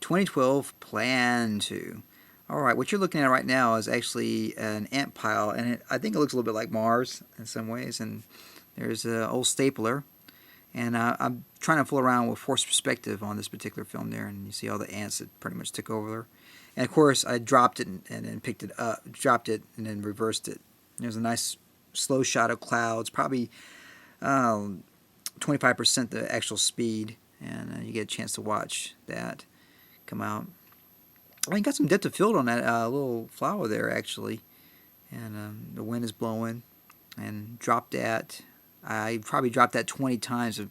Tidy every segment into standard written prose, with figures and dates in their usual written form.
2012 Plan to. Alright, what you're looking at right now is actually an ant pile, and I think it looks a little bit like Mars in some ways. And there's an old stapler, and I'm trying to fool around with forced perspective on this particular film there, and you see all the ants that pretty much took over. And of course, I dropped it and then picked it up, dropped it and then reversed it. There's a nice slow shot of clouds, probably 25% the actual speed, and you get a chance to watch that come out. I got some depth of field on that little flower there actually, and the wind is blowing. And dropped that. I probably dropped that 20 times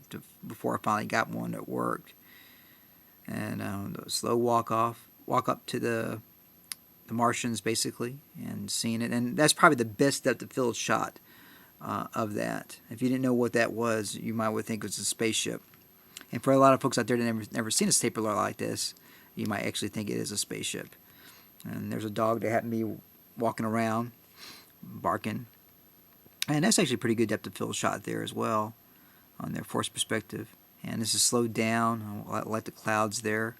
before I finally got one that worked. And the slow walk up to the Martians basically, and seeing it. And that's probably the best depth of field shot of that. If you didn't know what that was, you might would think it was a spaceship. And for a lot of folks out there that never seen a stapler like this, you might actually think it is a spaceship. And there's a dog that happened to be walking around, barking. And that's actually a pretty good depth of field shot there as well on their forced perspective. And this is slowed down. I like the clouds there.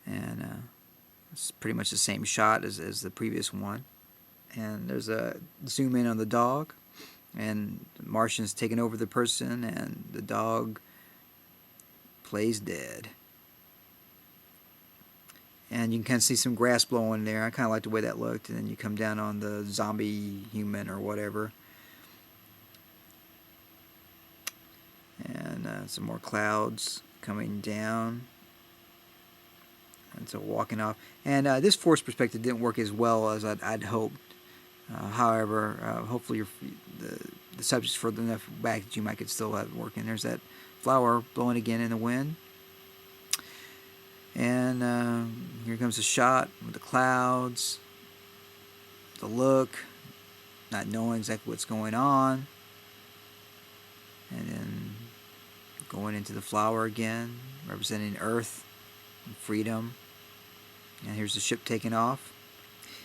And it's pretty much the same shot as the previous one. And there's a zoom in on the dog. And the Martian's taking over the person, and the dog plays dead. And you can kind of see some grass blowing there. I kind of like the way that looked. And then you come down on the zombie human or whatever. And some more clouds coming down. And so walking off. And this forced perspective didn't work as well as I'd hoped. However, hopefully the subject's further enough back that you might could still have it working. There's that flower blowing again in the wind. And here comes the shot with the clouds, the look, not knowing exactly what's going on, and then going into the flower again, representing Earth and freedom. And here's the ship taking off.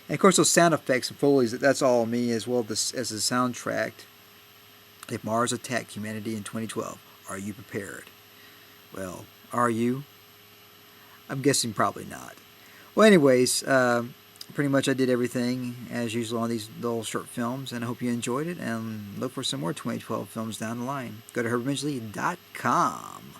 And of course, those sound effects and foley's, that's all me as well as the soundtrack. If Mars attacked humanity in 2012, are you prepared? Well, are you? I'm guessing probably not. Well, anyways, pretty much I did everything as usual on these little short films, and I hope you enjoyed it, and look for some more 2012 films down the line. Go to herbertmidgley.com.